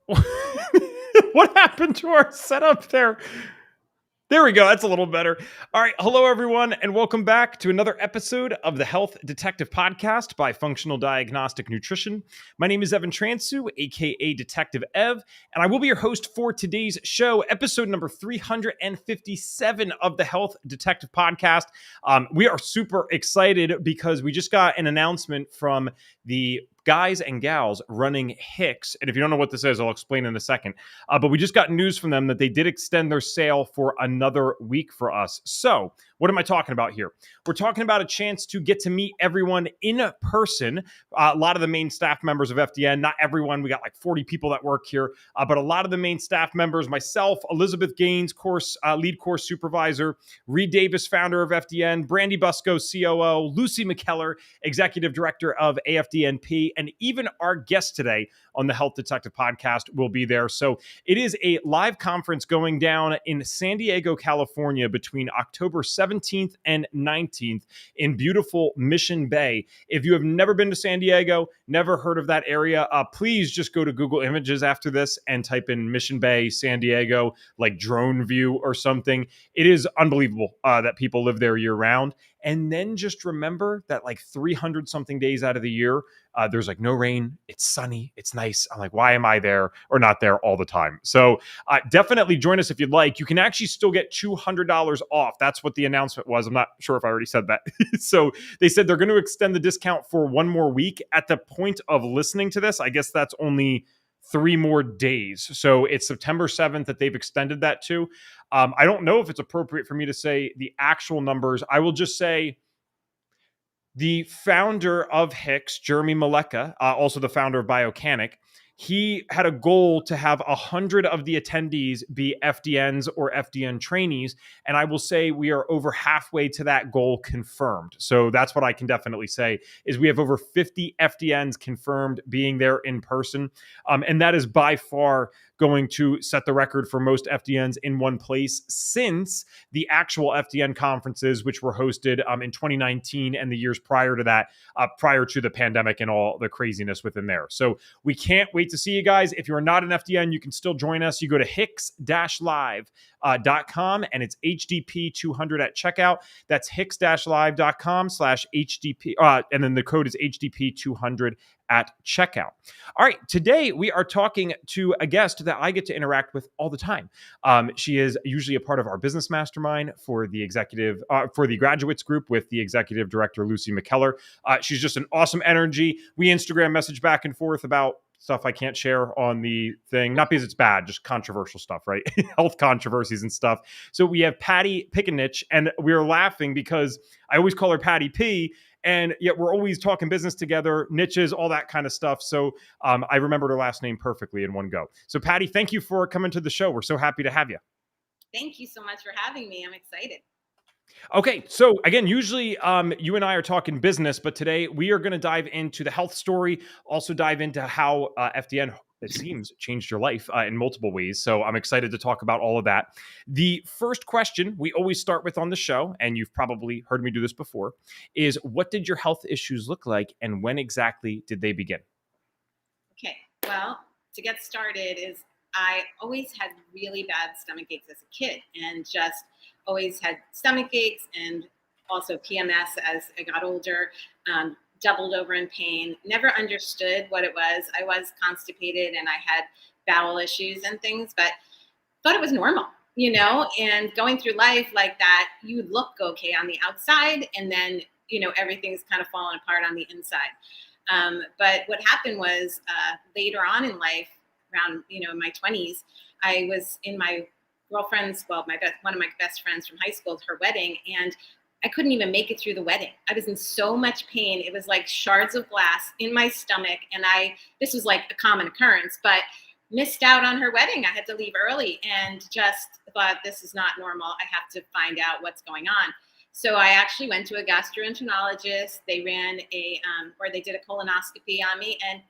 What happened to our setup there? There we go. That's a little better. All right. Hello, everyone, and welcome back to another episode of the Health Detective Podcast by Functional Diagnostic Nutrition. My name is Evan Transu, aka Detective Ev, and I will be your host for today's show, episode number 357 of the Health Detective Podcast. We are super excited because we just got an announcement from the guys and gals running Hicks. And if you don't know what this is, I'll explain in a second. But we just got news from them that they did extend their sale for another week for us. So, what am I talking about here? We're talking about a chance to get to meet everyone in person. A lot of the main staff members of FDN, not everyone. We got like 40 people that work here, but a lot of the main staff members, myself, Elizabeth Gaines, lead course supervisor, Reed Davis, founder of FDN, Brandy Busco, COO, Lucy McKellar, executive director of AFDNP, and even our guest today on the Health Detective Podcast will be there. So it is a live conference going down in San Diego, California between October 17th and 19th in beautiful Mission Bay. If you have never been to San Diego, never heard of that area, please just go to Google Images after this and type in Mission Bay, San Diego, like drone view or something. It is unbelievable that people live there year round. And then just remember that like 300 something days out of the year, there's like no rain. It's sunny. It's nice. I'm like, why am I there or not there all the time? So definitely join us if you'd like. You can actually still get $200 off. That's what the announcement was. I'm not sure if I already said that. So they said they're going to extend the discount for one more week. At the point of listening to this, I guess that's only 3 more days. So it's September 7th that they've extended that to. I don't know if it's appropriate for me to say the actual numbers. I will just say the founder of Hicks, Jeremy Maleka, also the founder of Biocanic, he had a goal to have 100 of the attendees be FDNs or FDN trainees. And I will say we are over halfway to that goal confirmed. So that's what I can definitely say is we have over 50 FDNs confirmed being there in person. And that is by far going to set the record for most FDNs in one place since the actual FDN conferences, which were hosted in 2019 and the years prior to that, prior to the pandemic and all the craziness within there. So we can't wait to see you guys. If you're not an FDN, you can still join us. You go to hicks-live.com and it's HDP 200 at checkout. That's hicks-live.com/HDP. And then the code is HDP 200 at checkout. All right, today we are talking to a guest that I get to interact with all the time. She is usually a part of our business mastermind for the graduates group with the executive director, Lucy McKellar. She's just an awesome energy. We Instagram message back and forth about stuff I can't share on the thing, not because it's bad, just controversial stuff, right? Health controversies and stuff. So we have Patty Picinich, and we're laughing because I always call her Patty P, and yet we're always talking business together, niches, all that kind of stuff. So I remembered her last name perfectly in one go. So Patty, thank you for coming to the show. We're so happy to have you. Thank you so much for having me. I'm excited. Okay, so again, usually you and I are talking business, but today we are going to dive into the health story, also dive into how FDN, it seems, changed your life in multiple ways. So I'm excited to talk about all of that. The first question we always start with on the show, and you've probably heard me do this before, is what did your health issues look like and when exactly did they begin? Okay, well, to get started is I always had really bad stomach aches as a kid and just always had stomach aches and also PMS as I got older, doubled over in pain, never understood what it was. I was constipated and I had bowel issues and things, but thought it was normal, and going through life like that, you look okay on the outside and then, everything's kind of falling apart on the inside. But what happened was later on in life, around in my 20s, I was in my girlfriend's, one of my best friends from high school, her wedding, and I couldn't even make it through the wedding. I was in so much pain. It was like shards of glass in my stomach, and this was like a common occurrence, but missed out on her wedding. I had to leave early and just thought, this is not normal. I have to find out what's going on. So I actually went to a gastroenterologist. They ran they did a colonoscopy on me, and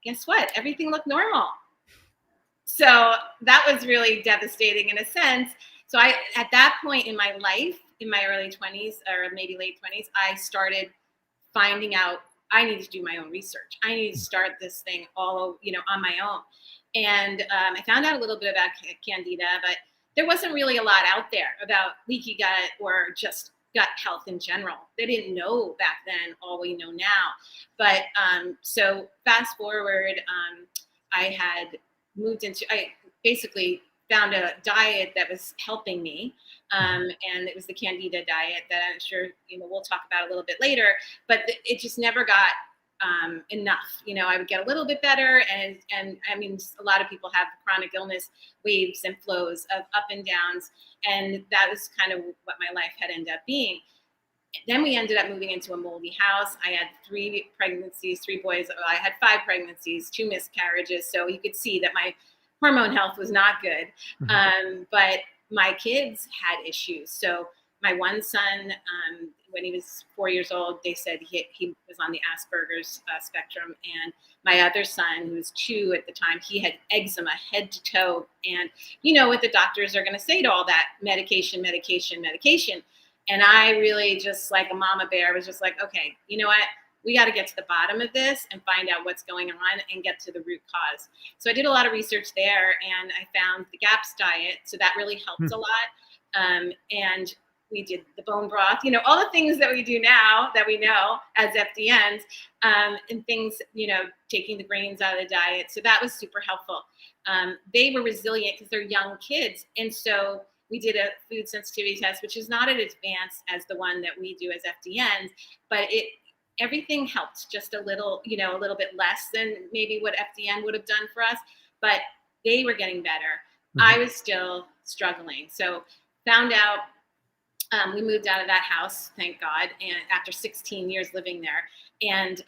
guess what? Everything looked normal. So that was really devastating in a sense. So at that point in my life, in my early 20s or maybe late 20s, I started finding out I need to do my own research. I need to start this thing all, on my own. And I found out a little bit about candida, but there wasn't really a lot out there about leaky gut or just gut health in general. They didn't know back then all we know now. But so fast forward, I basically found a diet that was helping me. And it was the candida diet that I'm sure, we'll talk about a little bit later, but it just never got enough. I would get a little bit better. And I mean, a lot of people have chronic illness waves and flows of up and downs. And that was kind of what my life had ended up being. Then we ended up moving into a moldy house. I had 3 pregnancies, 3 boys. I had 5 pregnancies, 2 miscarriages. So you could see that my hormone health was not good. But my kids had issues. So my one son, when he was 4 years old, they said he was on the Asperger's spectrum. And my other son, who was 2 at the time, he had eczema head to toe. And you know what the doctors are going to say to all that: medication, medication, medication. And I really, just like a mama bear, was just like, okay, you know what? We got to get to the bottom of this and find out what's going on and get to the root cause. So I did a lot of research there, and I found the GAPS diet. So that really helped a lot. And we did the bone broth, all the things that we do now that we know as FDNs, and things, taking the grains out of the diet. So that was super helpful. They were resilient because they're young kids. And so we did a food sensitivity test, which is not as advanced as the one that we do as FDNs, but everything helped just a little, a little bit less than maybe what FDN would have done for us, but they were getting better. I was still struggling. So found out, we moved out of that house, thank God, and after 16 years living there, and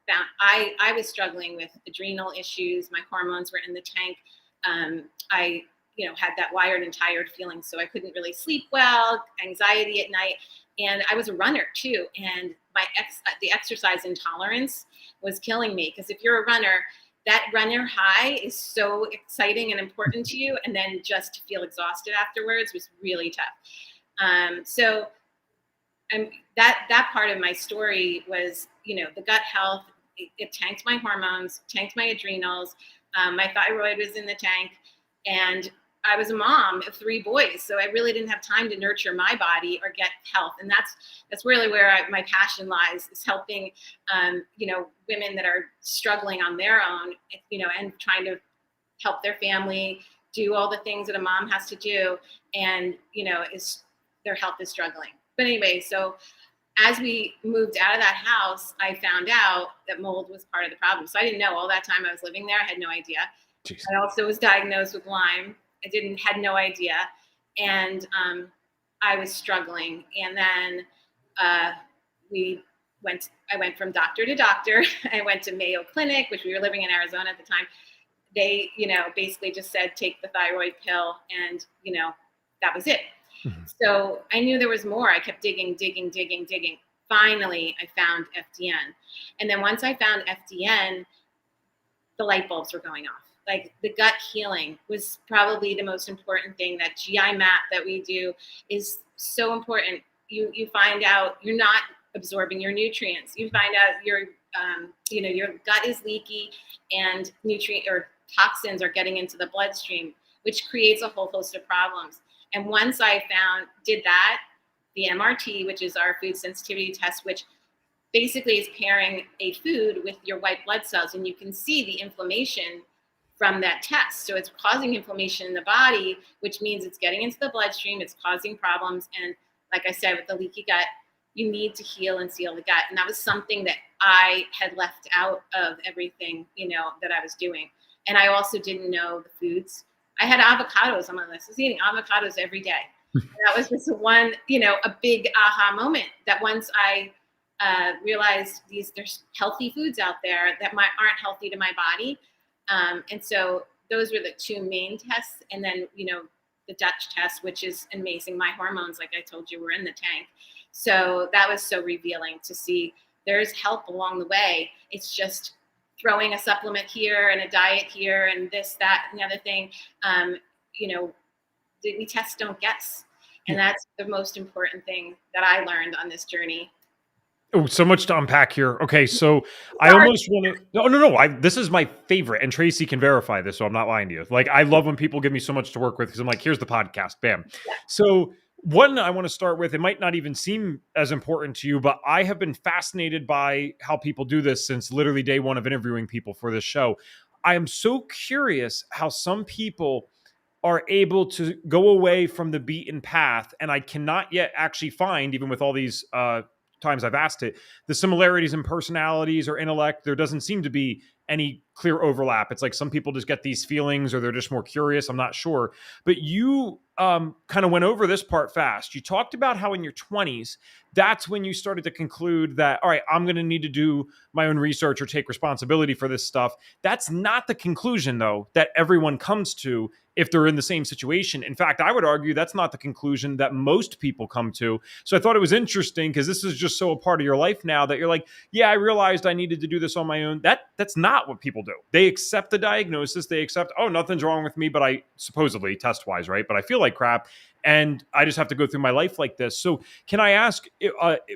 found I was struggling with adrenal issues. My hormones were in the tank. I had that wired and tired feeling, so I couldn't really sleep well, anxiety at night. And I was a runner too. And the exercise intolerance was killing me, because if you're a runner, that runner high is so exciting and important to you. And then just to feel exhausted afterwards was really tough. So that part of my story was, the gut health, it tanked my hormones, tanked my adrenals. My thyroid was in the tank, and I was a mom of 3 boys, so I really didn't have time to nurture my body or get health. And that's really where my passion lies, is helping, women that are struggling on their own, and trying to help their family do all the things that a mom has to do, and, their health is struggling. But anyway, so as we moved out of that house, I found out that mold was part of the problem. So I didn't know all that time I was living there. I had no idea. Jeez. I also was diagnosed with Lyme. I had no idea. And I was struggling. And then I went from doctor to doctor. I went to Mayo Clinic, which we were living in Arizona at the time. They, basically just said, take the thyroid pill, and, that was it. So I knew there was more. I kept digging. Finally, I found FDN. And then once I found FDN, the light bulbs were going off. Like, the gut healing was probably the most important thing. That GI map that we do is so important. You find out you're not absorbing your nutrients. You find out your gut is leaky, and nutrient or toxins are getting into the bloodstream, which creates a whole host of problems. And once I did that, the MRT, which is our food sensitivity test, which basically is pairing a food with your white blood cells, and you can see the inflammation from that test. So it's causing inflammation in the body, which means it's getting into the bloodstream, it's causing problems. And like I said, with the leaky gut, you need to heal and seal the gut. And that was something that I had left out of everything, that I was doing. And I also didn't know the foods. I had avocados on my list. I was eating avocados every day. That was just one, a big aha moment, that once I realized there's healthy foods out there that aren't healthy to my body. And so those were the 2 main tests. And then, the Dutch test, which is amazing. My hormones, like I told you, were in the tank. So that was so revealing to see there's help along the way. It's just throwing a supplement here and a diet here and this, that, and the other thing. We test, don't guess. And that's the most important thing that I learned on this journey. Oh, so much to unpack here. Okay, so I Sorry. almost want to. No. This is my favorite, and Tracy can verify this, so I'm not lying to you. Like, I love when people give me so much to work with because I'm like, here's the podcast, bam. Yeah. So, one I want to start with, it might not even seem as important to you, but I have been fascinated by how people do this since literally day one of interviewing people for this show. I am so curious how some people are able to go away from the beaten path. And I cannot yet actually find, even with all these times I've asked it, the similarities in personalities or intellect. There doesn't seem to be any clear overlap. It's like some people just get these feelings or they're just more curious. I'm not sure. But you kind of went over this part fast. You talked about how in your 20s, that's when you started to conclude that, all right, I'm going to need to do my own research or take responsibility for this stuff. That's not the conclusion, though, that everyone comes to if they're in the same situation. In fact, I would argue that's not the conclusion that most people come to. So I thought it was interesting because this is just so a part of your life now that you're like, yeah, I realized I needed to do this on my own. That's not what people do. They accept the diagnosis. They accept, oh, nothing's wrong with me, but I supposedly test-wise, right? But I feel like crap. And I just have to go through my life like this. So can I ask,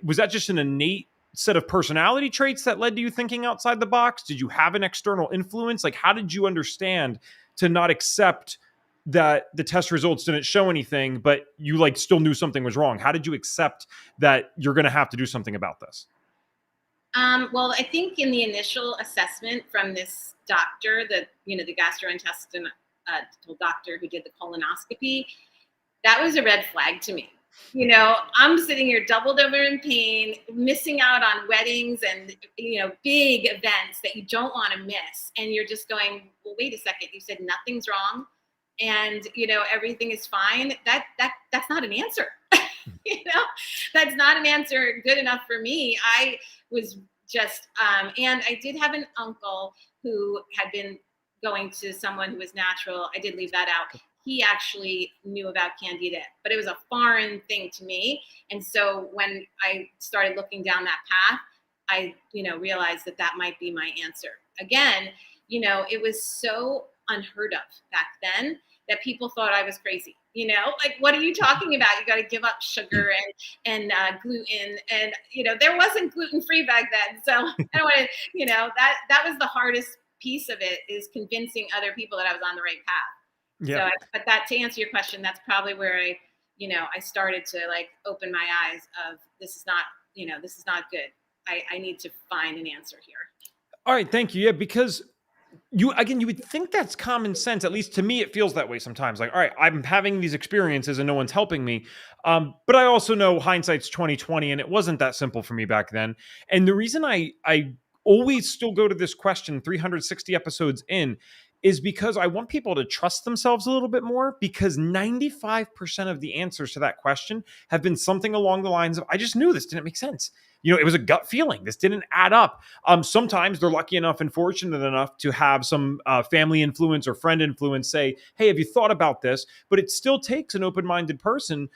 was that just an innate set of personality traits that led to you thinking outside the box? Did you have an external influence? Like, how did you understand to not accept that the test results didn't show anything, but you like still knew something was wrong? How did you accept that you're going to have to do something about this? Well, I think in the initial assessment from this doctor, the gastrointestinal doctor who did the colonoscopy, that was a red flag to me. I'm sitting here doubled over in pain, missing out on weddings and, big events that you don't want to miss. And you're just going, well, wait a second. You said nothing's wrong and, everything is fine. That's not an answer. That's not an answer good enough for me. I was just, and I did have an uncle who had been going to someone who was natural. I did leave that out. He actually knew about candida, but it was a foreign thing to me. And so when I started looking down that path, I, realized that might be my answer. Again, it was so unheard of back then that people thought I was crazy. Like, what are you talking about? You got to give up sugar and gluten. And, there wasn't gluten-free back then. So I don't want to, that was the hardest piece of it, is convincing other people that I was on the right path. Yeah. So, but that, to answer your question, that's probably where I started to like open my eyes of this is not good. I need to find an answer here. All right. Thank you. Yeah. Because you would think that's common sense. At least to me, it feels that way sometimes. Like, all right, I'm having these experiences and no one's helping me. But I also know hindsight's 2020, and it wasn't that simple for me back then. And the reason I always still go to this question 360 episodes in is because I want people to trust themselves a little bit more, because 95% of the answers to that question have been something along the lines of, I just knew this didn't make sense. It was a gut feeling. This didn't add up. Sometimes they're lucky enough and fortunate enough to have some family influence or friend influence say, hey, have you thought about this? But it still takes an open-minded person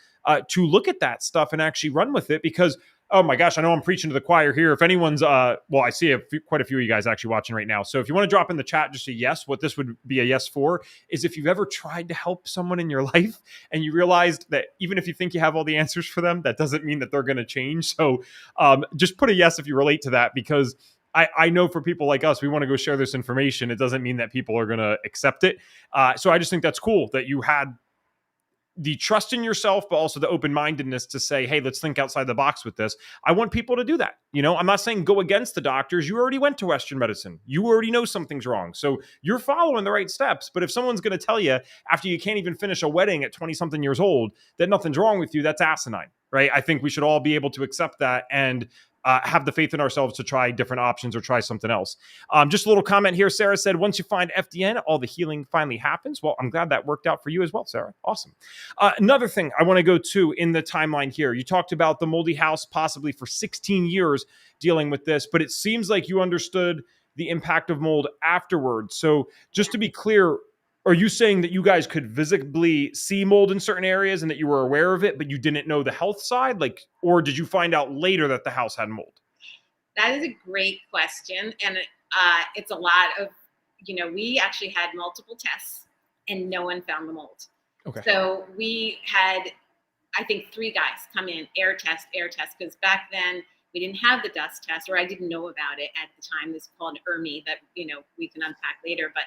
to look at that stuff and actually run with it, because oh my gosh, I know I'm preaching to the choir here. If anyone's, I see quite a few of you guys actually watching right now. So if you want to drop in the chat just a yes, what this would be a yes for is if you've ever tried to help someone in your life and you realized that even if you think you have all the answers for them, that doesn't mean that they're going to change. So just put a yes if you relate to that, because I know for people like us, we want to go share this information. It doesn't mean that people are going to accept it. So I just think that's cool that you had the trust in yourself, but also the open-mindedness to say, hey, let's think outside the box with this. I want people to do that. I'm not saying go against the doctors. You already went to Western medicine. You already know something's wrong. So you're following the right steps. But if someone's going to tell you after you can't even finish a wedding at 20 something years old that nothing's wrong with you, that's asinine, right? I think we should all be able to accept that and have the faith in ourselves to try different options or try something else. Just a little comment here. Sarah said, once you find FDN, all the healing finally happens. Well, I'm glad that worked out for you as well, Sarah. Awesome. Another thing I want to go to in the timeline here. You talked about the Moldy house possibly for 16 years dealing with this, but it seems like you understood the impact of mold afterwards. So just to be clear, are you saying that you guys could visibly see mold in certain areas and that you were aware of it, but you didn't know the health side? Or did you find out later that the house had mold? That is a great question. And it's a lot of, we actually had multiple tests and no one found the mold. Okay. So we had, I think, 3 guys come in, air test, because back then We didn't have the dust test, or I didn't know about it at the time. This is called ERMI that, we can unpack later. But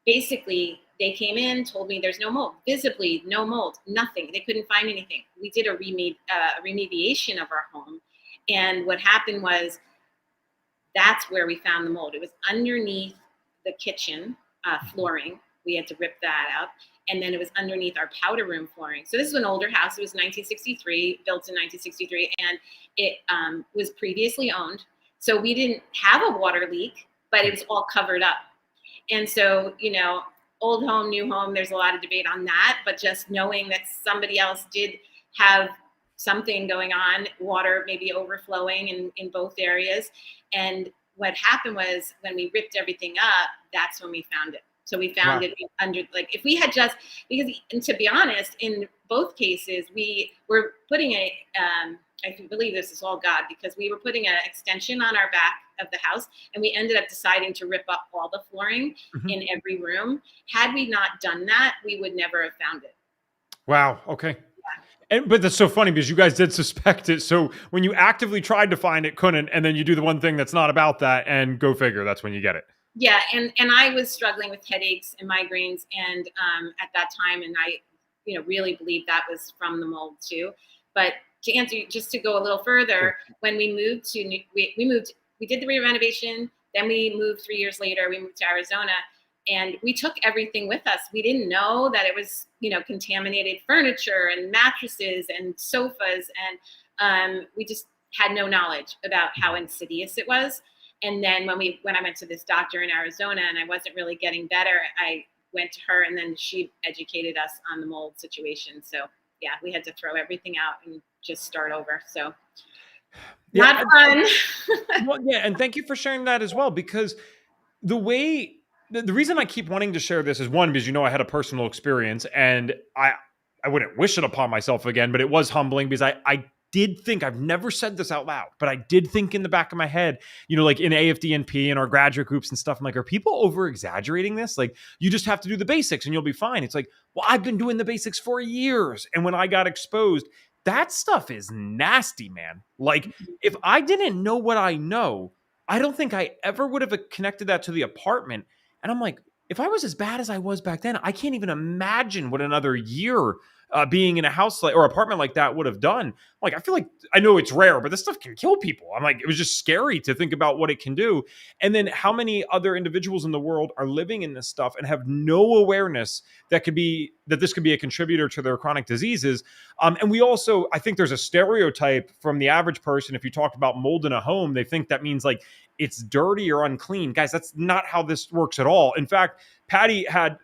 basically, they came in, told me there's no mold, visibly no mold, nothing. They couldn't find anything. We did a remediation of our home. And what happened was, that's where we found the mold. It was underneath the kitchen flooring. We had to rip that up. And then it was underneath our powder room flooring. So this is an older house. It was 1963, built in 1963, and it was previously owned. So we didn't have a water leak, but it was all covered up. And so, old home, new home, there's a lot of debate on that, but just knowing that somebody else did have something going on, water maybe overflowing in both areas. And what happened was, when we ripped everything up, that's when we found it. So we found it under, like, if we had just, and to be honest, in both cases, we were putting I believe this is all God, because we were putting an extension on our back of the house, and we ended up deciding to rip up all the flooring in every room. Had we not done that, we would never have found it. Wow. Okay. But that's so funny, because you guys did suspect it. So when you actively tried to find it, couldn't, and then you do the one thing that's not about that, and go figure, that's when you get it. Yeah, and I was struggling with headaches and migraines, and at that time, and I, really believe that was from the mold too. But to answer, just to go a little further, when we moved to we did the renovation, then we moved 3 years later. We moved to Arizona, and we took everything with us. We didn't know that it was, contaminated furniture and mattresses and sofas, and we just had no knowledge about how insidious it was. And then when I went to this doctor in Arizona and I wasn't really getting better, I went to her, and then she educated us on the mold situation. So yeah, we had to throw everything out and just start over. So not fun. Well, yeah, and thank you for sharing that as well, because the reason I keep wanting to share this is, one, because I had a personal experience, and I wouldn't wish it upon myself again, but it was humbling, because I did think, I've never said this out loud, but I did think in the back of my head, like in AFDNP and our graduate groups and stuff, I'm like, are people over exaggerating this? Like, you just have to do the basics and you'll be fine. It's like, well, I've been doing the basics for years. And when I got exposed, that stuff is nasty, man. Like, if I didn't know what I know, I don't think I ever would have connected that to the apartment. And I'm like, if I was as bad as I was back then, I can't even imagine what another year being in a house or apartment like that would have done. Like, I feel like, I know it's rare, but this stuff can kill people. I'm like, it was just scary to think about what it can do. And then how many other individuals in the world are living in this stuff and have no awareness that this could be a contributor to their chronic diseases. And we also, I think there's a stereotype from the average person. If you talk about mold in a home, they think that means like it's dirty or unclean. Guys, that's not how this works at all. In fact, Patty had,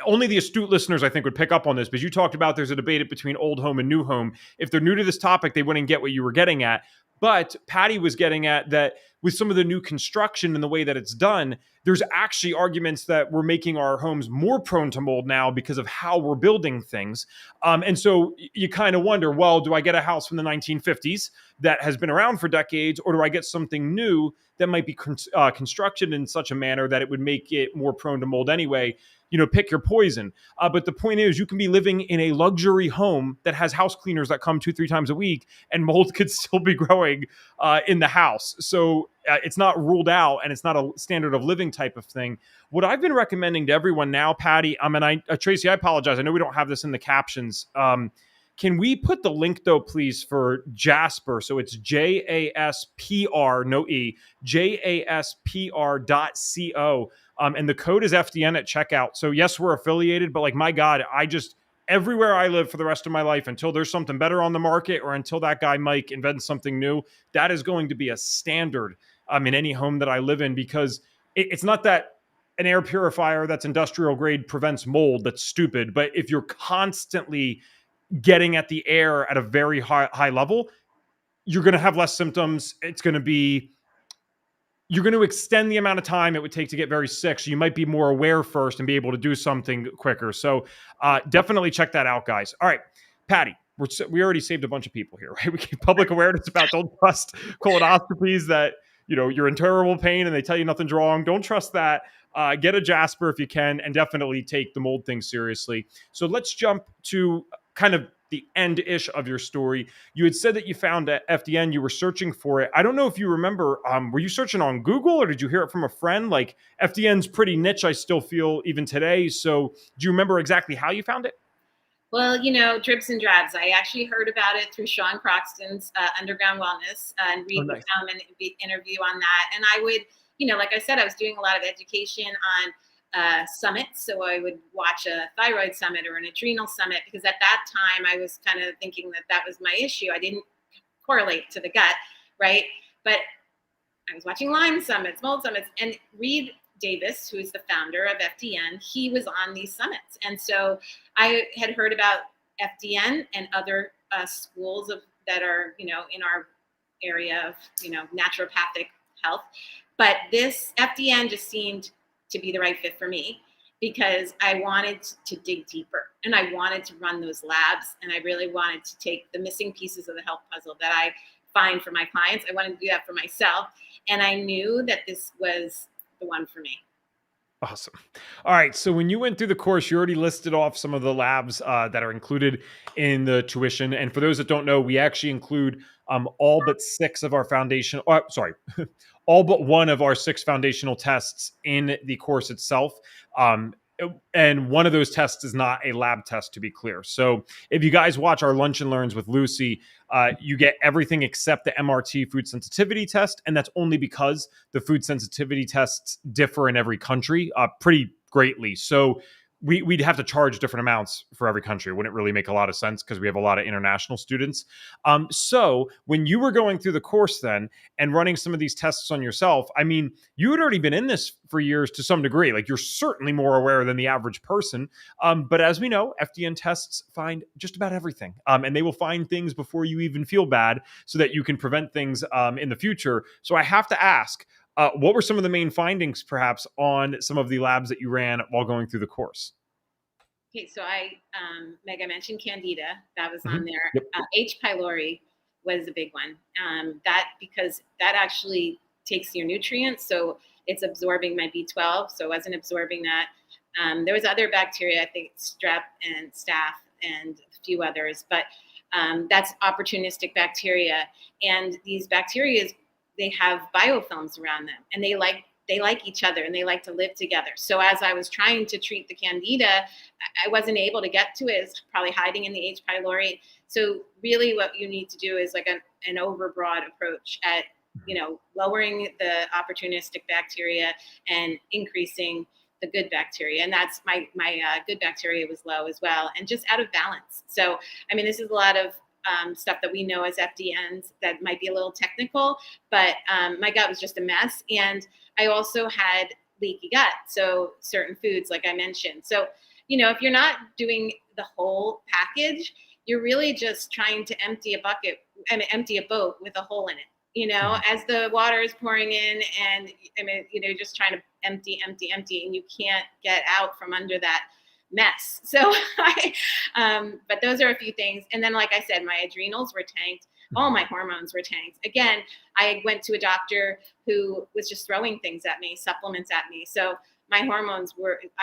only the astute listeners, I think, would pick up on this, because you talked about there's a debate between old home and new home. If they're new to this topic, they wouldn't get what you were getting at. But Patty was getting at that with some of the new construction and the way that it's done, there's actually arguments that we're making our homes more prone to mold now because of how we're building things. And so you kind of wonder, well, do I get a house from the 1950s that has been around for decades, or do I get something new that might be constructed in such a manner that it would make it more prone to mold anyway? Pick your poison. But the point is, you can be living in a luxury home that has house cleaners that come 2-3 times a week, and mold could still be growing in the house. So it's not ruled out, and it's not a standard of living type of thing. What I've been recommending to everyone now, Patty, and Tracy, I apologize. I know we don't have this in the captions. Can we put the link, though, please, for Jasper? So it's JASPR, no E, JASPR.co. And the code is FDN at checkout. So yes, we're affiliated, but like, my God, everywhere I live for the rest of my life, until there's something better on the market, or until that guy Mike invents something new, that is going to be a standard in any home that I live in, because it's not that an air purifier that's industrial grade prevents mold. That's stupid. But if you're constantly getting at the air at a very high level, you're going to have less symptoms. You're going to extend the amount of time it would take to get very sick. So you might be more aware first and be able to do something quicker. So definitely check that out, guys. All right, Patty, we already saved a bunch of people here, right? We keep public awareness about, don't trust colonoscopies that, you're in terrible pain and they tell you nothing's wrong. Don't trust that. Get a Jasper if you can, and definitely take the mold thing seriously. So let's jump to kind of the end-ish of your story. You had said that you found FDN, you were searching for it. I don't know if you remember, were you searching on Google or did you hear it from a friend? Like FDN's pretty niche, I still feel even today. So do you remember exactly how you found it? Well, drips and drabs. I actually heard about it through Sean Croxton's Underground Wellness and Oh, read nice. an interview on that. And I would, like I said, I was doing a lot of education on summits. So I would watch a thyroid summit or an adrenal summit because at that time I was kind of thinking that was my issue. I didn't correlate to the gut, right? But I was watching Lyme summits, mold summits, and Reed Davis, who is the founder of FDN, he was on these summits. And so I had heard about FDN and other schools that are, in our area of, naturopathic health. But this FDN just seemed to be the right fit for me because I wanted to dig deeper and I wanted to run those labs and I really wanted to take the missing pieces of the health puzzle that I find for my clients. I wanted to do that for myself. And I knew that this was the one for me. Awesome. All right. So when you went through the course, you already listed off some of the labs that are included in the tuition. And for those that don't know, we actually include all but six of our foundational, all but one of our six foundational tests in the course itself. And one of those tests is not a lab test, to be clear. So if you guys watch our Lunch and Learns with Lucy, you get everything except the MRT food sensitivity test. And that's only because the food sensitivity tests differ in every country pretty greatly. So we'd have to charge different amounts for every country. It wouldn't really make a lot of sense because we have a lot of international students. So when you were going through the course then and running some of these tests on yourself, I mean, you had already been in this for years to some degree. Like you're certainly more aware than the average person. But as we know, FDN tests find just about everything. And they will find things before you even feel bad so that you can prevent things in the future. So I have to ask, what were some of the main findings, perhaps, on some of the labs that you ran while going through the course? Okay, so Meg, I mentioned Candida. That was on there. Yep. H. pylori was a big one. Because that actually takes your nutrients, so it's absorbing my B12. So I wasn't absorbing that. There was other bacteria, I think strep and staph and a few others, but that's opportunistic bacteria. And these bacteria, they have biofilms around them, and they like each other and they like to live together. So as I was trying to treat the Candida, I wasn't able to get to it. It's probably hiding in the H. pylori. So really what you need to do is like an overbroad approach at, lowering the opportunistic bacteria and increasing the good bacteria. And that's my good bacteria was low as well and just out of balance. So, I mean, this is a lot of stuff that we know as FDNs that might be a little technical, but my gut was just a mess. And I also had leaky gut. So certain foods, like I mentioned. So, if you're not doing the whole package, you're really just trying to empty a boat with a hole in it. As the water is pouring in and just trying to empty, and you can't get out from under that mess. So but those are a few things. And then, like I said, my adrenals were tanked. All my hormones were tanked. Again, I went to a doctor who was just throwing things at me, supplements at me. So my hormones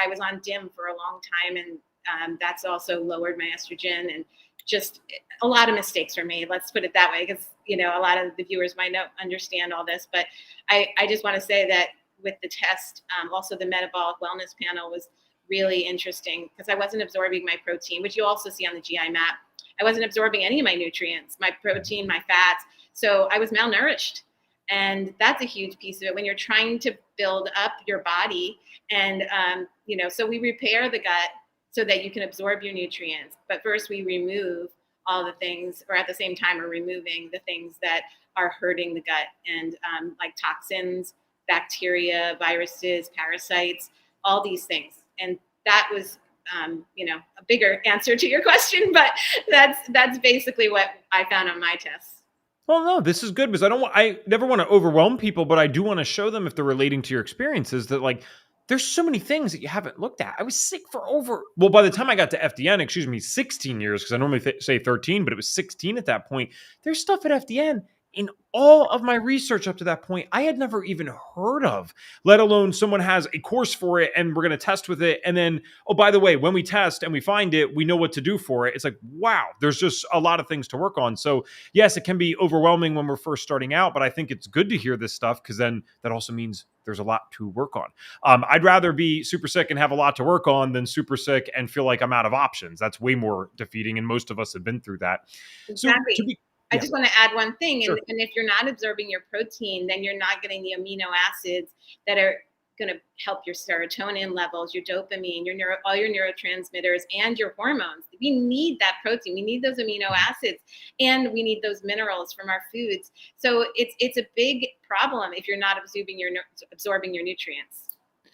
I was on DIM for a long time. And that's also lowered my estrogen and just a lot of mistakes were made. Let's put it that way. Because, a lot of the viewers might not understand all this, but I just want to say that with the test, also the metabolic wellness panel was really interesting because I wasn't absorbing my protein, which you also see on the GI map. I wasn't absorbing any of my nutrients, my protein, my fats. So I was malnourished. And that's a huge piece of it when you're trying to build up your body. And, so we repair the gut so that you can absorb your nutrients. But first we remove all the things, or at the same time are removing the things that are hurting the gut and like toxins, bacteria, viruses, parasites, all these things. And that was, a bigger answer to your question, but that's basically what I found on my tests. Well, no, this is good because I never want to overwhelm people, but I do want to show them if they're relating to your experiences that like, there's so many things that you haven't looked at. I was sick for by the time I got to FDN, 16 years, because I normally say 13, but it was 16 at that point. There's stuff at FDN in all of my research up to that point, I had never even heard of, let alone someone has a course for it and we're going to test with it. And then, oh, by the way, when we test and we find it, we know what to do for it. It's like, wow, there's just a lot of things to work on. So yes, it can be overwhelming when we're first starting out, but I think it's good to hear this stuff because then that also means there's a lot to work on. I'd rather be super sick and have a lot to work on than super sick and feel like I'm out of options. That's way more defeating. And most of us have been through that. Exactly. I just want to add one thing. Sure. And if you're not absorbing your protein, then you're not getting the amino acids that are going to help your serotonin levels, your dopamine, all your neurotransmitters, and your hormones. We need that protein. We need those amino acids, and we need those minerals from our foods. So it's a big problem if you're not absorbing your nutrients.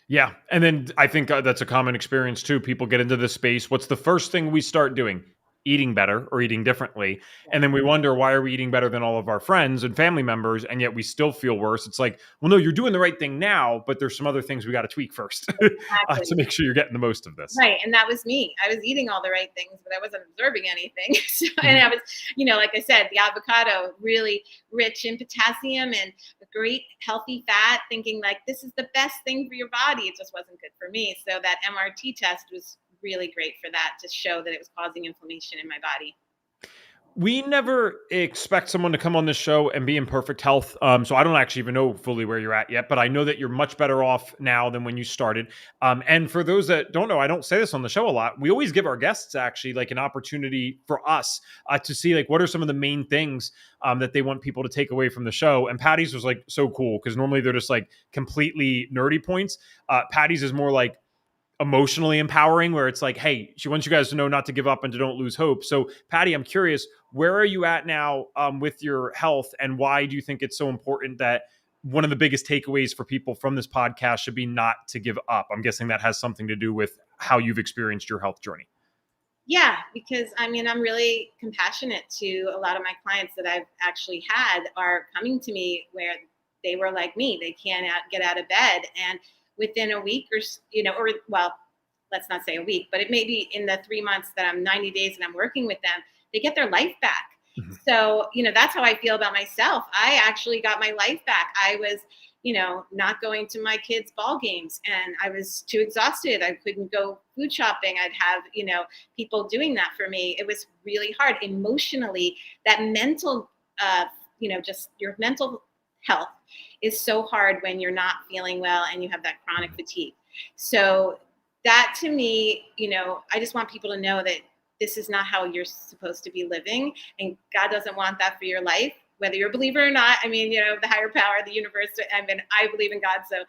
Yeah. And then I think that's a common experience too. People get into this space. What's the first thing we start doing? Eating better or eating differently. And then we wonder, why are we eating better than all of our friends and family members? And yet we still feel worse. It's like, well, no, you're doing the right thing now, but there's some other things we got to tweak first to make sure you're getting the most of this. Right. And that was me. I was eating all the right things, but I wasn't absorbing anything. And I was, like I said, the avocado, really rich in potassium and a great healthy fat, thinking like this is the best thing for your body. It just wasn't good for me. So that MRT test was really great for that, to show that it was causing inflammation in my body. We never expect someone to come on this show and be in perfect health. So I don't actually even know fully where you're at yet, but I know that you're much better off now than when you started. And for those that don't know, I don't say this on the show a lot. We always give our guests actually like an opportunity for us to see like what are some of the main things that they want people to take away from the show. And Patty's was like so cool because normally they're just like completely nerdy points. Patty's is more like emotionally empowering, where it's like, hey, she wants you guys to know not to give up and to don't lose hope. So Patty, I'm curious, where are you at now with your health, and why do you think it's so important that one of the biggest takeaways for people from this podcast should be not to give up? I'm guessing that has something to do with how you've experienced your health journey. Yeah, because I'm really compassionate to a lot of my clients that I've actually had are coming to me where they were like me. They can't get out of bed, and within a week let's not say a week, but it may be in the 3 months that I'm 90 days and I'm working with them, they get their life back. Mm-hmm. So, that's how I feel about myself. I actually got my life back. I was, not going to my kids' ball games and I was too exhausted. I couldn't go food shopping. I'd have, people doing that for me. It was really hard emotionally. That mental, just your mental health is so hard when you're not feeling well and you have that chronic fatigue. So that to me, I just want people to know that this is not how you're supposed to be living. And God doesn't want that for your life, whether you're a believer or not. The higher power, the universe, I believe in God. So,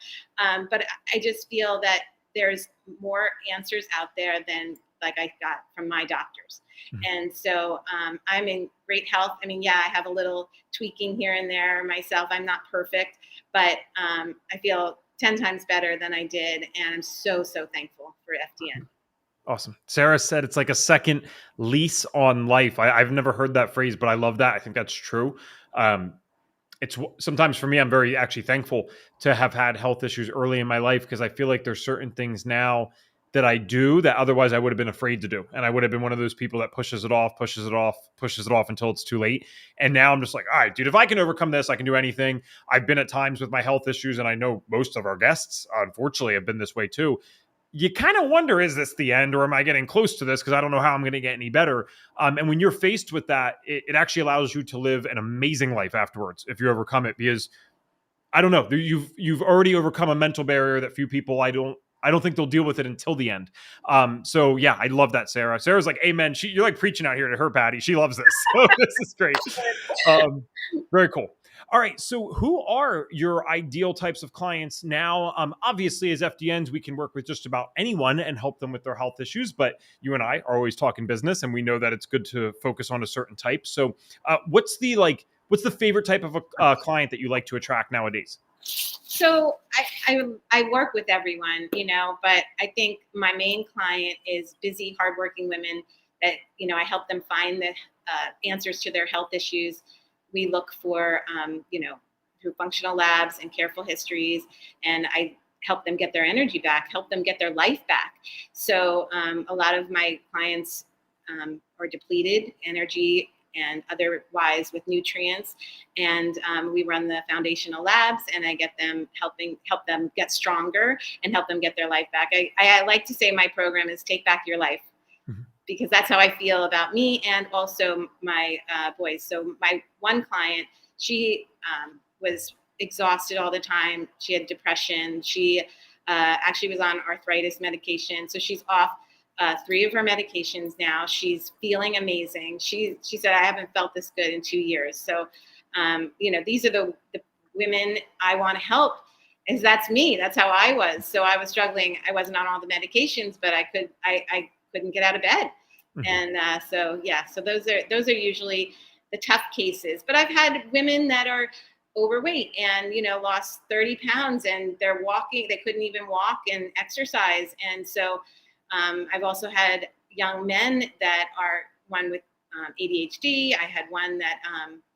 but I just feel that there's more answers out there than like I got from my doctors. Mm-hmm. And so I'm in great health. I have a little tweaking here and there myself. I'm not perfect, but I feel 10 times better than I did. And I'm so, so thankful for FDN. Awesome. Sarah said it's like a second lease on life. I've never heard that phrase, but I love that. I think that's true. It's sometimes for me, I'm very actually thankful to have had health issues early in my life, because I feel like there's certain things now that I do that otherwise I would have been afraid to do. And I would have been one of those people that pushes it off until it's too late. And now I'm just like, all right, dude, if I can overcome this, I can do anything. I've been at times with my health issues, and I know most of our guests, unfortunately, have been this way too. You kind of wonder, is this the end, or am I getting close to this? Because I don't know how I'm going to get any better. And when you're faced with that, it actually allows you to live an amazing life afterwards if you overcome it. Because I don't know, you've already overcome a mental barrier that few people, I don't think they'll deal with it until the end. So yeah, I love that, Sarah. Sarah's like, amen. You're like preaching out here to her, Patty. She loves this. So this is great. Very cool. All right. So who are your ideal types of clients now? Obviously, as FDNs, we can work with just about anyone and help them with their health issues. But you and I are always talking business, and we know that it's good to focus on a certain type. So what's the favorite type of a client that you like to attract nowadays? So I work with everyone, but I think my main client is busy, hardworking women that, I help them find the answers to their health issues. We look for, through functional labs and careful histories, and I help them get their energy back, help them get their life back. So a lot of my clients are depleted, energy and otherwise with nutrients. And we run the foundational labs, and I get them help them get stronger and help them get their life back. I like to say my program is Take Back Your Life, because that's how I feel about me and also my boys. So my one client, she was exhausted all the time. She had depression. She actually was on arthritis medication. So she's off 3 of her medications now. She's feeling amazing. She said, I haven't felt this good in 2 years. So, these are the women I want to help. And that's me. That's how I was. So I was struggling. I wasn't on all the medications, but I couldn't get out of bed. And so those are usually the tough cases. But I've had women that are overweight and lost 30 pounds, and they're walking. They couldn't even walk and exercise. And so I've also had young men that are one with ADHD. I had one that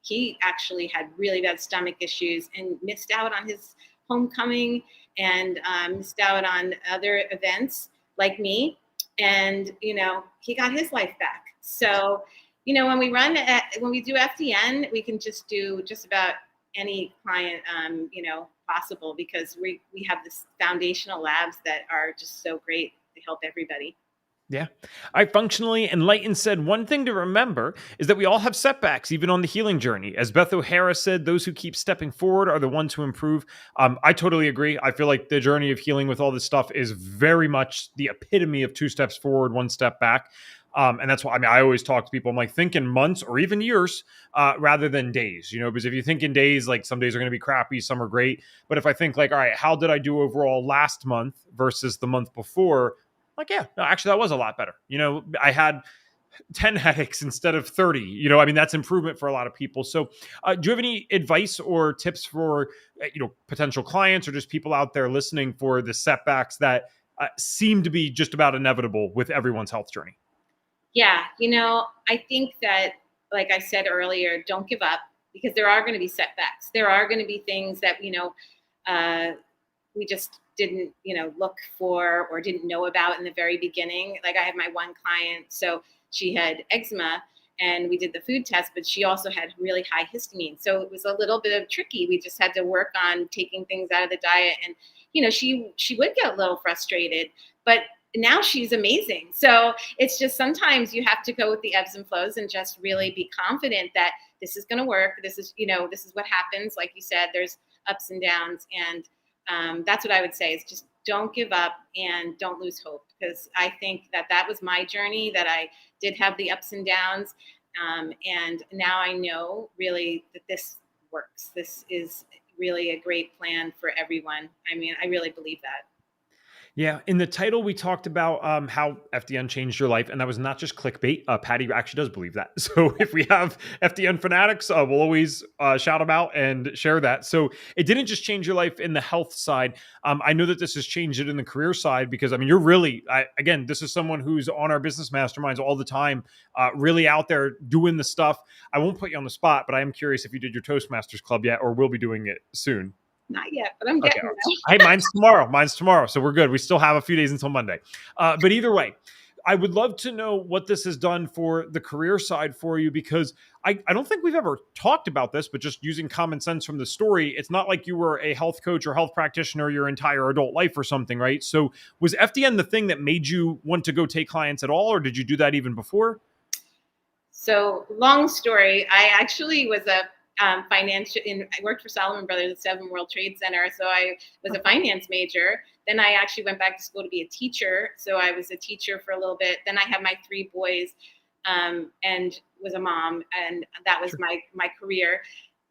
he actually had really bad stomach issues and missed out on his homecoming and missed out on other events like me. And, he got his life back. So, when we do FDN, we can just do just about any client, possible, because we have this foundational labs that are just so great to help everybody. Yeah. I Functionally Enlightened said one thing to remember is that we all have setbacks, even on the healing journey. As Beth O'Hara said, those who keep stepping forward are the ones who improve. I totally agree. I feel like the journey of healing with all this stuff is very much the epitome of 2 steps forward, 1 step back. And that's why, I always talk to people, I'm like, think in months or even years rather than days, because if you think in days, like some days are going to be crappy, some are great. But if I think like, all right, how did I do overall last month versus the month before? Like, yeah, no, actually, that was a lot better. I had 10 headaches instead of 30. That's improvement for a lot of people. So do you have any advice or tips for, potential clients or just people out there listening for the setbacks that seem to be just about inevitable with everyone's health journey? Yeah, I think that, like I said earlier, don't give up, because there are going to be setbacks. There are going to be things that, we just didn't, look for or didn't know about in the very beginning. Like I had my one client, so she had eczema and we did the food test, but she also had really high histamine. So it was a little bit of tricky. We just had to work on taking things out of the diet. And, she would get a little frustrated, but now she's amazing. So it's just sometimes you have to go with the ebbs and flows and just really be confident that this is going to work. This is what happens. Like you said, there's ups and downs. And that's what I would say is just don't give up and don't lose hope, because I think that was my journey, that I did have the ups and downs. And now I know really that this works. This is really a great plan for everyone. I really believe that. Yeah. In the title, we talked about how FDN changed your life, and that was not just clickbait. Patty actually does believe that. So if we have FDN fanatics, we'll always shout them out and share that. So it didn't just change your life in the health side. I know that this has changed it in the career side, because you're really, again, this is someone who's on our business masterminds all the time, really out there doing the stuff. I won't put you on the spot, but I am curious if you did your Toastmasters club yet, or will be doing it soon. Not yet, but I'm getting Hey, mine's tomorrow. So we're good. We still have a few days until Monday. But either way, I would love to know what this has done for the career side for you, because I don't think we've ever talked about this, but just using common sense from the story, it's not like you were a health coach or health practitioner your entire adult life or something, right? So was FDN the thing that made you want to go take clients at all, or did you do that even before? So long story, I actually was a I worked for Salomon Brothers at 7 World Trade Center. So I was a finance major. Then I actually went back to school to be a teacher. So I was a teacher for a little bit. Then I had my 3 boys and was a mom. And that was my career.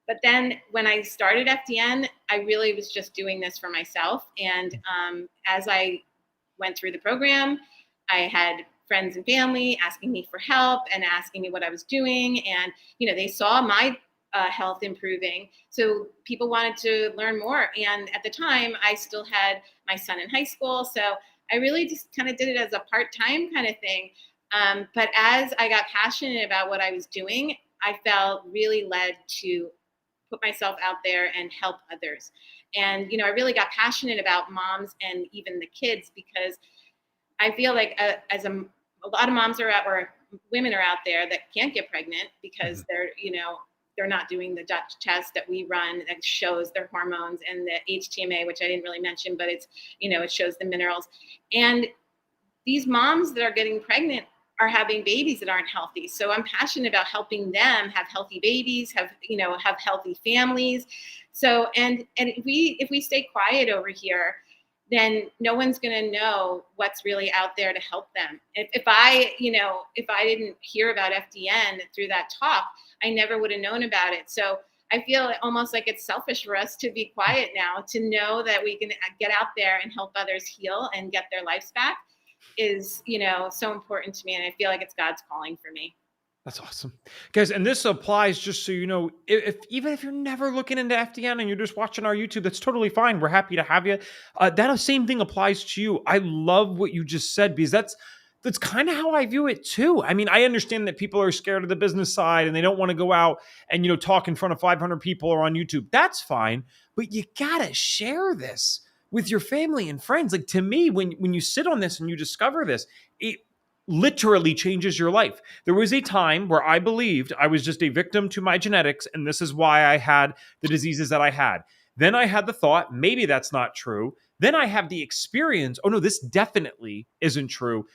But then when I started FDN, I really was just doing this for myself. And as I went through the program, I had friends and family asking me for help and asking me what I was doing. And, they saw my health improving. So people wanted to learn more. And at the time, I still had my son in high school. So I really just kind of did it as a part-time kind of thing. But as I got passionate about what I was doing, I felt really led to put myself out there and help others. And, I really got passionate about moms and even the kids, because I feel like a lot of moms are at, or women are out there that can't get pregnant because they're not doing the Dutch test that we run that shows their hormones and the HTMA, which I didn't really mention, but it's, it shows the minerals. And these moms that are getting pregnant are having babies that aren't healthy. So I'm passionate about helping them have healthy babies, have healthy families. So, and if we stay quiet over here, then no one's going to know what's really out there to help them. If I didn't hear about FDN through that talk, I never would have known about it. So I feel almost like it's selfish for us to be quiet now, to know that we can get out there and help others heal and get their lives back is, so important to me. And I feel like it's God's calling for me. That's awesome, guys. And this applies, just so you know, even if you're never looking into FDN and you're just watching our YouTube, that's totally fine. We're happy to have you. That same thing applies to you. I love what you just said, because that's kind of how I view it too. I mean, I understand that people are scared of the business side and they don't want to go out and, talk in front of 500 people or on YouTube. That's fine. But you got to share this with your family and friends. Like, to me, when you sit on this and you discover this, it literally changes your life. There was a time where I believed I was just a victim to my genetics, and this is why I had the diseases that I had. Then I had the thought, maybe that's not true. Then I have the experience, oh no, this definitely isn't true.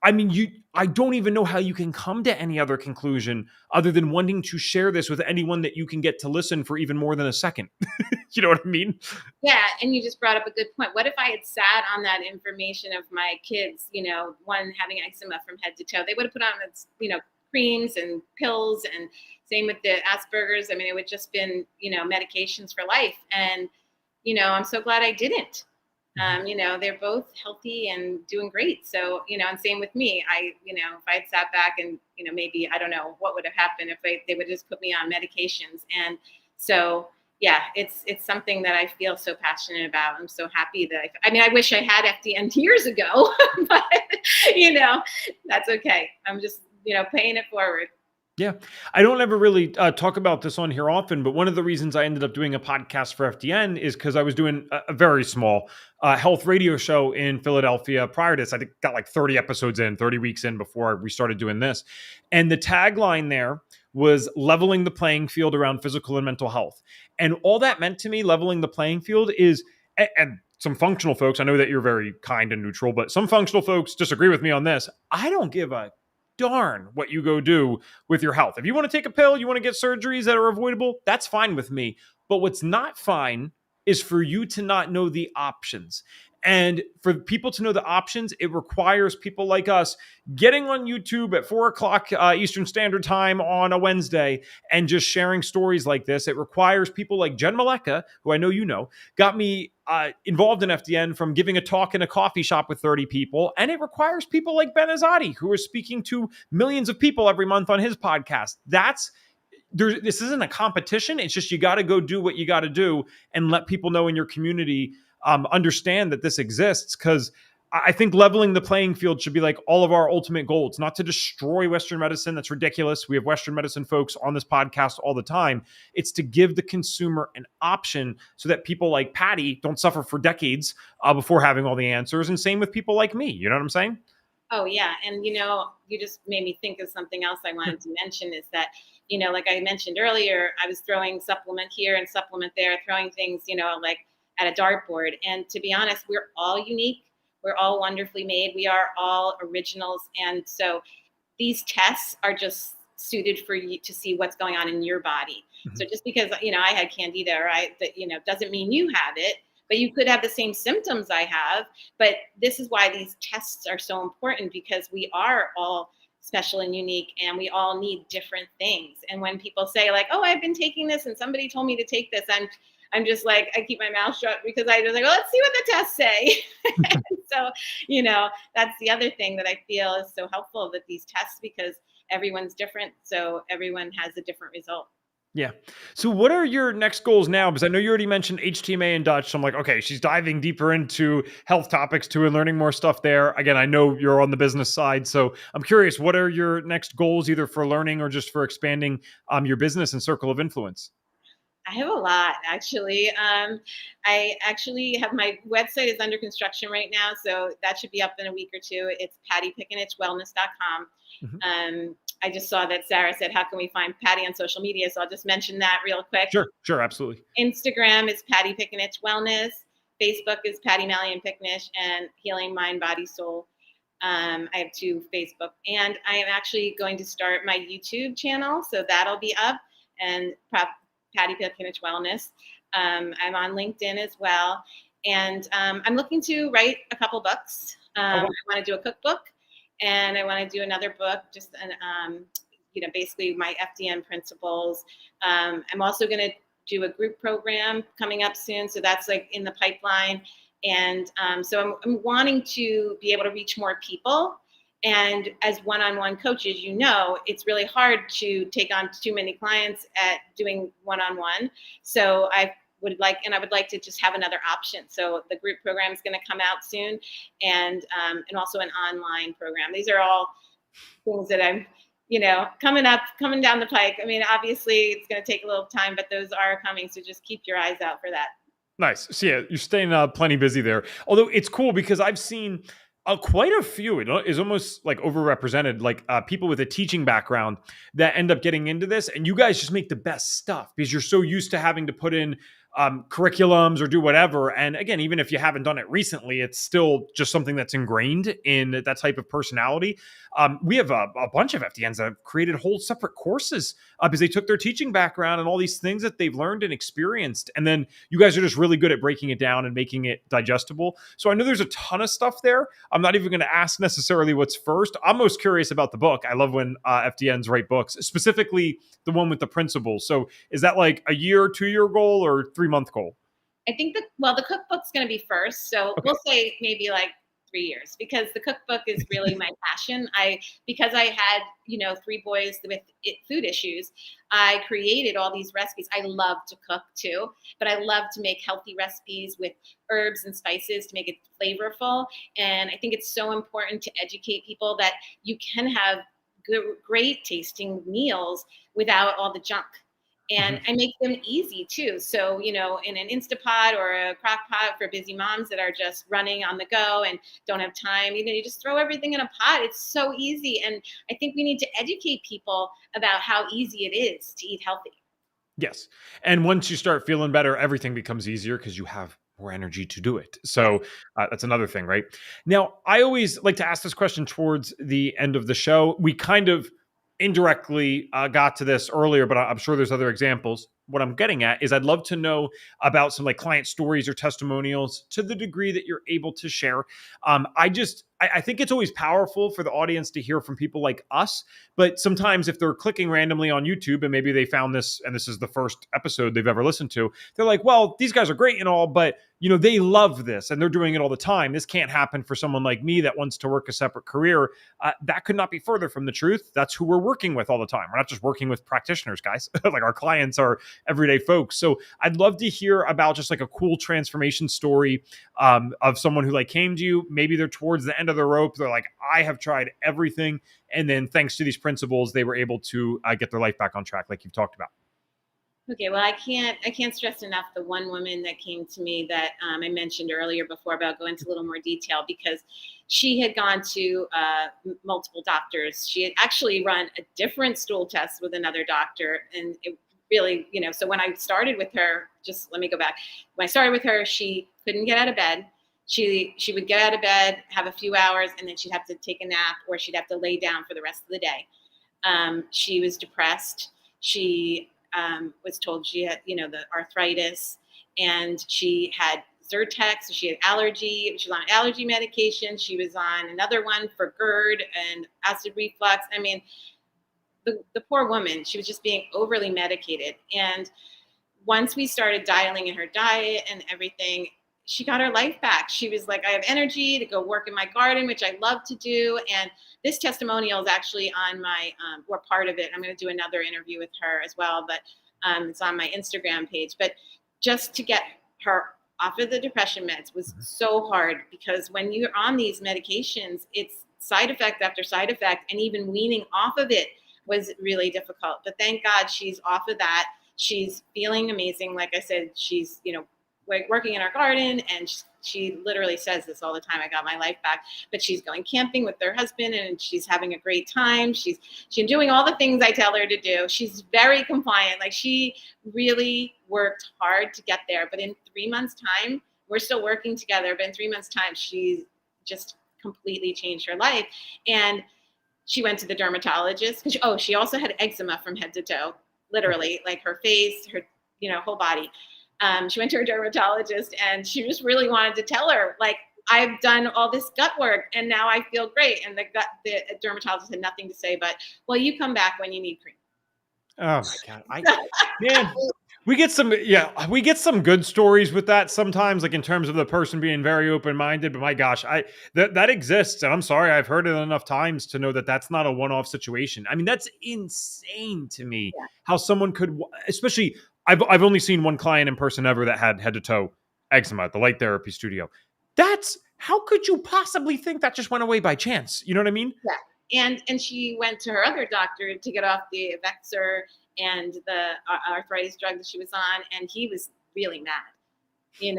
I mean, I don't even know how you can come to any other conclusion other than wanting to share this with anyone that you can get to listen for even more than a second. You know what I mean? Yeah. And you just brought up a good point. What if I had sat on that information of my kids, one having eczema from head to toe? They would have put on, creams and pills, and same with the Asperger's. I mean, it would just been, medications for life. And, I'm so glad I didn't. They're both healthy and doing great. So, and same with me. If I had sat back and, maybe, I don't know what would have happened if they would just put me on medications. And so, yeah, it's something that I feel so passionate about. I'm so happy that I wish I had FDN years ago, but, that's okay. I'm just, paying it forward. Yeah. I don't ever really talk about this on here often, but one of the reasons I ended up doing a podcast for FDN is because I was doing a very small health radio show in Philadelphia. Prior to this, I think got like 30 episodes in, 30 weeks in before we started doing this. And the tagline there was leveling the playing field around physical and mental health. And all that meant to me, leveling the playing field, is, and some functional folks, I know that you're very kind and neutral, but some functional folks disagree with me on this. I don't give a darn what you go do with your health. If you want to take a pill, you want to get surgeries that are avoidable, that's fine with me. But what's not fine is for you to not know the options. And for people to know the options, it requires people like us getting on YouTube at 4 o'clock Eastern Standard Time on a Wednesday and just sharing stories like this. It requires people like Jen Maleka, who I know you know, got me involved in FDN from giving a talk in a coffee shop with 30 people. And it requires people like Ben Azadi, who are speaking to millions of people every month on his podcast. This isn't a competition. It's just, you got to go do what you got to do and let people know in your community understand that this exists, because I think leveling the playing field should be like all of our ultimate goal. It's not to destroy Western medicine. That's ridiculous. We have Western medicine folks on this podcast all the time. It's to give the consumer an option so that people like Patty don't suffer for decades before having all the answers. And same with people like me. You know what I'm saying? Oh, yeah. And, you just made me think of something else I wanted to mention is that, like I mentioned earlier, I was throwing supplement here and supplement there, throwing things, like at a dartboard. And to be honest, we're all unique. We're all wonderfully made. We are all originals. And so these tests are just suited for you to see what's going on in your body. Mm-hmm. So just because, I had candida, right, that, doesn't mean you have it, but you could have the same symptoms I have. But this is why these tests are so important, because we are all special and unique, and we all need different things. And when people say like, oh, I've been taking this and somebody told me to take this, I'm just like, I keep my mouth shut, because I just like, well, let's see what the tests say. So, that's the other thing that I feel is so helpful with these tests, because everyone's different. So everyone has a different result. Yeah. So what are your next goals now? Because I know you already mentioned HTMA and Dutch. So I'm like, okay, she's diving deeper into health topics too and learning more stuff there. Again, I know you're on the business side. So I'm curious, what are your next goals, either for learning or just for expanding your business and circle of influence? I have a lot, actually. I actually have my website is under construction right now, so that should be up in a week or two. It's pattypicinichwellness.com. Mhm. I just saw that Sarah said, "How can we find Patty on social media?" So I'll just mention that real quick. Sure, absolutely. Instagram is Patty Picinich Wellness. Facebook is Patty Mallion Picinich and Healing Mind, Body, Soul. I have two Facebook, and I am actually going to start my YouTube channel, so that'll be up. And Patty Picinich Wellness. I'm on LinkedIn as well, and I'm looking to write a couple books. Oh, wow. I want to do a cookbook, and I want to do another book, just an basically my FDN principles. I'm also going to do a group program coming up soon, so that's like in the pipeline. And so I'm wanting to be able to reach more people. And as one-on-one coaches, it's really hard to take on too many clients at doing one-on-one. So I would like to just have another option. So the group program is going to come out soon, and also an online program. These are all things that I'm coming down the pike. I mean, obviously it's going to take a little time, but those are coming. So just keep your eyes out for that. Nice. So yeah, you're staying plenty busy there. Although it's cool because I've seen quite a few. It is almost like overrepresented, like people with a teaching background that end up getting into this, and you guys just make the best stuff because you're so used to having to put in curriculums or do whatever. And again, even if you haven't done it recently, it's still just something that's ingrained in that type of personality. We have a bunch of FDNs that have created whole separate courses because they took their teaching background and all these things that they've learned and experienced. And then you guys are just really good at breaking it down and making it digestible. So I know there's a ton of stuff there. I'm not even going to ask necessarily what's first. I'm most curious about the book. I love when FDNs write books, specifically the one with the principles. So is that like a year, 2 year goal or 3 month goal? I think the cookbook's going to be first. So Okay. we'll say maybe like 3 years, because the cookbook is really my passion. Because I had, three boys with food issues, I created all these recipes. I love to cook too, but I love to make healthy recipes with herbs and spices to make it flavorful. And I think it's so important to educate people that you can have good, great tasting meals without all the junk. And Mhm. I make them easy too. So, in an Instapot or a crock pot for busy moms that are just running on the go and don't have time, you just throw everything in a pot. It's so easy. And I think we need to educate people about how easy it is to eat healthy. Yes. And once you start feeling better, everything becomes easier because you have more energy to do it. Yeah. So that's another thing, right? Now, I always like to ask this question towards the end of the show. We kind of indirectly got to this earlier, but I'm sure there's other examples. What I'm getting at is I'd love to know about some like client stories or testimonials to the degree that you're able to share. I think it's always powerful for the audience to hear from people like us. But sometimes if they're clicking randomly on YouTube and maybe they found this and this is the first episode they've ever listened to, they're like, well, these guys are great and all, but they love this and they're doing it all the time. This can't happen for someone like me that wants to work a separate career. That could not be further from the truth. That's who we're working with all the time. We're not just working with practitioners, guys. Like our clients are everyday folks. So I'd love to hear about just like a cool transformation story of someone who like came to you. Maybe they're towards the end of the rope. They're like, I have tried everything. And then thanks to these principles, they were able to get their life back on track, like you've talked about. Okay, well, I can't stress enough the one woman that came to me that I mentioned earlier before, about go into a little more detail, because she had gone to multiple doctors. She had actually run a different stool test with another doctor, and it really, So when I started with her, just let me go back. When I started with her, she couldn't get out of bed. She would get out of bed, have a few hours, and then she'd have to take a nap, or she'd have to lay down for the rest of the day. She was depressed. She was told she had, the arthritis, and she had Zyrtec, so she had allergy. She was on allergy medication. She was on another one for GERD and acid reflux. I mean, the poor woman, she was just being overly medicated. And once we started dialing in her diet and everything, she got her life back. She was like, I have energy to go work in my garden, which I love to do. And this testimonial is actually on my, or part of it. I'm going to do another interview with her as well, but it's on my Instagram page. But just to get her off of the depression meds was so hard, because when you're on these medications, it's side effect after side effect, and even weaning off of it was really difficult. But thank God she's off of that. she's feeling amazing. Like I said, she's, working in our garden, and she literally says this all the time. I got my life back. But she's going camping with her husband, and she's having a great time. She's doing all the things I tell her to do. She's very compliant. Like, she really worked hard to get there. But in 3 months' time, we're still working together. But in 3 months' time, she's just completely changed her life. And she went to the dermatologist because she also had eczema from head to toe, literally, like her face, her whole body. She went to her dermatologist, and she just really wanted to tell her, like, I've done all this gut work and now I feel great. And the dermatologist had nothing to say but, well, you come back when you need cream. Oh my God. Man, we get some good stories with that sometimes, like in terms of the person being very open-minded, but my gosh, that exists. And I'm sorry, I've heard it enough times to know that that's not a one-off situation. I mean, that's insane to me how someone could, especially I've only seen one client in person ever that had head to toe eczema at the light therapy studio. How could you possibly think that just went away by chance? You know what I mean? Yeah. And she went to her other doctor to get off the Vexer and the arthritis drug that she was on, and he was really mad. He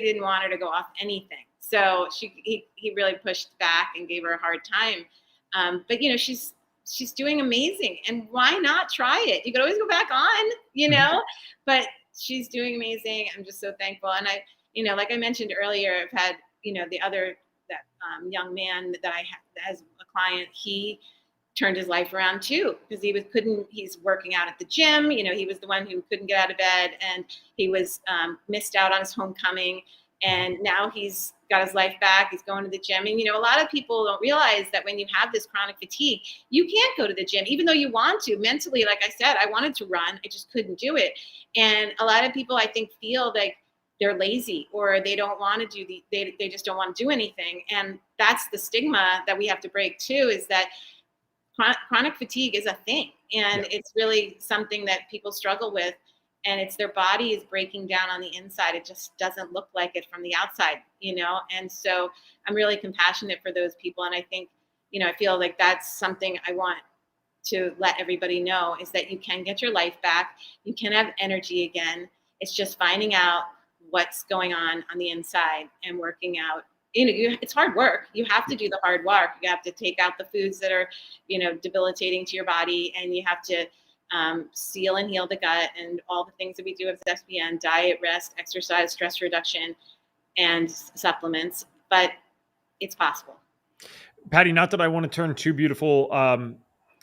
didn't want her to go off anything. So he really pushed back and gave her a hard time. But she's doing amazing, and why not try it? You could always go back on, but she's doing amazing. I'm just so thankful. And I, like I mentioned earlier, I've had, that young man that I had as a client, he turned his life around too, because he's working out at the gym. He was the one who couldn't get out of bed, and he was missed out on his homecoming. And now he's got his life back. He's going to the gym. And, a lot of people don't realize that when you have this chronic fatigue, you can't go to the gym, even though you want to. Mentally, like I said, I wanted to run. I just couldn't do it. And a lot of people, I think, feel like they're lazy, or they don't want to do they just don't want to do anything. And that's the stigma that we have to break too, is that chronic fatigue is a thing, and it's really something that people struggle with, and it's their body is breaking down on the inside. It just doesn't look like it from the outside, and so I'm really compassionate for those people. And I think, I feel like that's something I want to let everybody know, is that you can get your life back. You can have energy again. It's just finding out what's going on the inside and working out. It's hard work. You have to do the hard work. You have to take out the foods that are, debilitating to your body, and you have to seal and heal the gut, and all the things that we do with FDN: diet, rest, exercise, stress reduction, and supplements. But it's possible. Patty, not that I want to turn two beautiful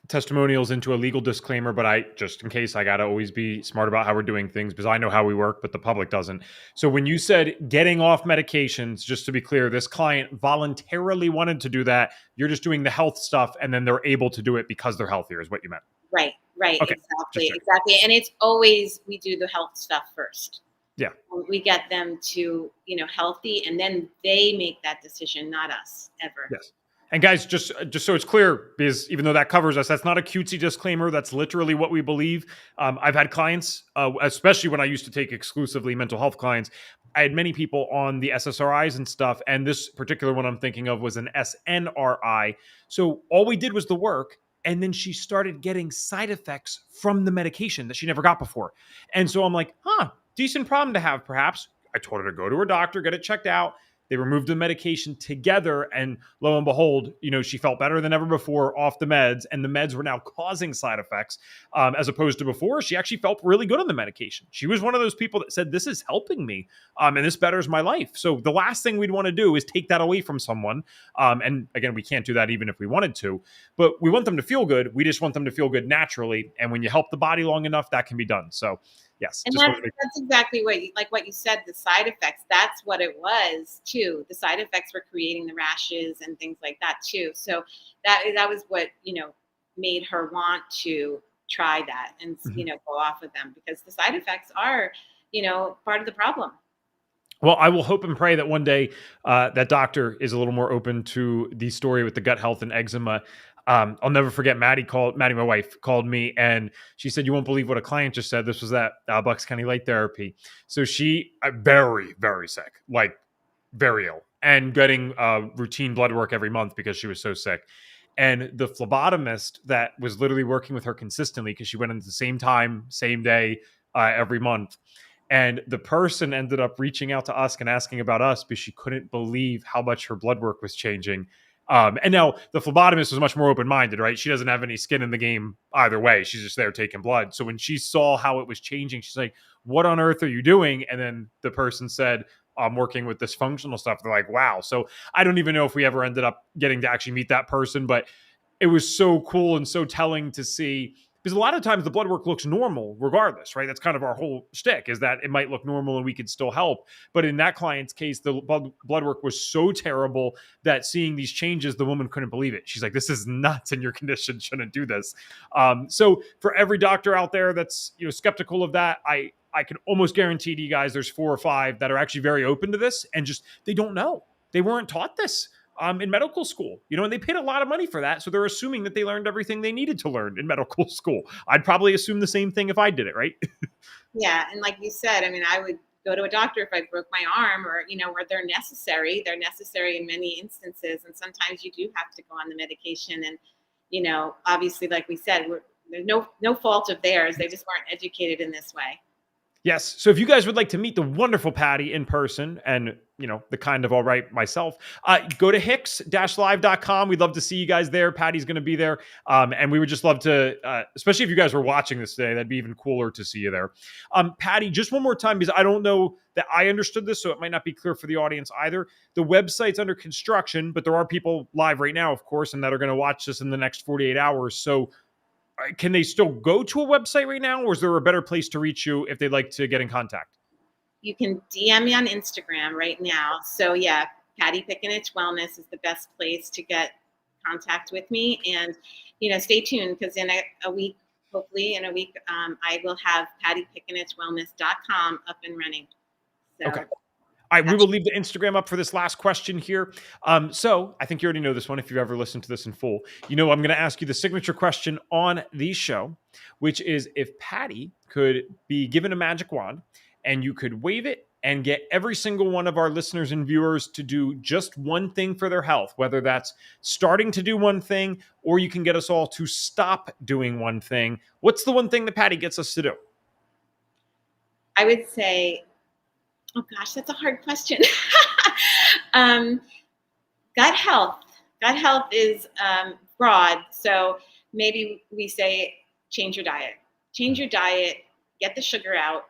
testimonials into a legal disclaimer, but just in case, I got to always be smart about how we're doing things, because I know how we work, but the public doesn't. So when you said getting off medications, just to be clear, this client voluntarily wanted to do that. You're just doing the health stuff, and then they're able to do it because they're healthier, is what you meant. Right. Okay. Exactly. And it's always, we do the health stuff first. Yeah. We get them to, healthy, and then they make that decision, not us, ever. Yes. And guys, just so it's clear, because even though that covers us, that's not a cutesy disclaimer. That's literally what we believe. I've had clients, especially when I used to take exclusively mental health clients, I had many people on the SSRIs and stuff. And this particular one I'm thinking of was an SNRI. So all we did was the work. And then she started getting side effects from the medication that she never got before. And so I'm like, decent problem to have, perhaps. I told her to go to her doctor, get it checked out. They removed the medication together, and lo and behold, she felt better than ever before off the meds, and the meds were now causing side effects, as opposed to before. She actually felt really good on the medication. She was one of those people that said, this is helping me, and this betters my life. So the last thing we'd want to do is take that away from someone. And again, we can't do that even if we wanted to, but we want them to feel good. We just want them to feel good naturally. And when you help the body long enough, that can be done. So yes. And that's exactly what you said, the side effects. That's what it was too. The side effects were creating the rashes and things like that too. So that was what, made her want to try that and, go off with them, because the side effects are, part of the problem. Well, I will hope and pray that one day that doctor is a little more open to the story with the gut health and eczema. I'll never forget, Maddie, my wife, called me, and she said, you won't believe what a client just said. This was at Bucks County Light Therapy. So she, very, very sick, like very ill, and getting routine blood work every month because she was so sick. And the phlebotomist that was literally working with her consistently, because she went in at the same time, same day, every month. And the person ended up reaching out to us and asking about us because she couldn't believe how much her blood work was changing. And now the phlebotomist was much more open-minded, right? She doesn't have any skin in the game either way. She's just there taking blood. So when she saw how it was changing, she's like, what on earth are you doing? And then the person said, I'm working with this functional stuff. They're like, wow. So I don't even know if we ever ended up getting to actually meet that person, but it was so cool and so telling to see, because a lot of times the blood work looks normal regardless, right? That's kind of our whole shtick, is that it might look normal and we could still help. But in that client's case, the blood work was so terrible that seeing these changes, the woman couldn't believe it. She's like, this is nuts, and your condition shouldn't do this. So for every doctor out there that's skeptical of that, I can almost guarantee to you guys there's 4 or 5 that are actually very open to this, and just they don't know. They weren't taught this in medical school, and they paid a lot of money for that. So they're assuming that they learned everything they needed to learn in medical school. I'd probably assume the same thing if I did it, right? Yeah. And like you said, I mean, I would go to a doctor if I broke my arm, or, where they're necessary. They're necessary in many instances. And sometimes you do have to go on the medication. And, obviously, like we said, there's no fault of theirs. They just weren't educated in this way. Yes. So if you guys would like to meet the wonderful Patty in person and, the kind of all right myself, go to hicks-live.com. We'd love to see you guys there. Patty's going to be there. And we would just love to, especially if you guys were watching this today, that'd be even cooler to see you there. Patty, just one more time, because I don't know that I understood this, so it might not be clear for the audience either. The website's under construction, but there are people live right now, of course, and that are going to watch this in the next 48 hours. So can they still go to a website right now, or is there a better place to reach you if they'd like to get in contact? You can DM me on Instagram right now. So yeah, Patty Picinich Wellness is the best place to get contact with me. And, stay tuned, because in a week, hopefully in a week, I will have pattypicinichwellness.com up and running. So. Okay. All right, we will leave the Instagram up for this last question here. So I think you already know this one if you've ever listened to this in full. I'm going to ask you the signature question on the show, which is, if Patty could be given a magic wand and you could wave it and get every single one of our listeners and viewers to do just one thing for their health, whether that's starting to do one thing, or you can get us all to stop doing one thing, what's the one thing that Patty gets us to do? I would say, oh gosh, that's a hard question. Gut health. Gut health is broad. So maybe we say change your diet. Change your diet. Get the sugar out.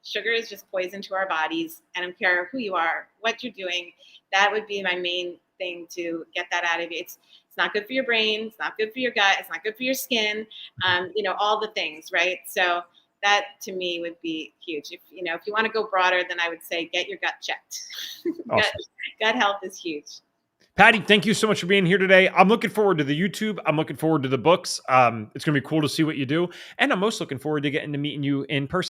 Sugar is just poison to our bodies. I don't care who you are, what you're doing. That would be my main thing, to get that out of you. It's not good for your brain. It's not good for your gut. It's not good for your skin. All the things, right? So that to me would be huge. If you want to go broader, then I would say get your gut checked. Awesome. Gut health is huge. Patty, thank you so much for being here today. I'm looking forward to the YouTube. I'm looking forward to the books. It's going to be cool to see what you do. And I'm most looking forward to getting to meeting you in person.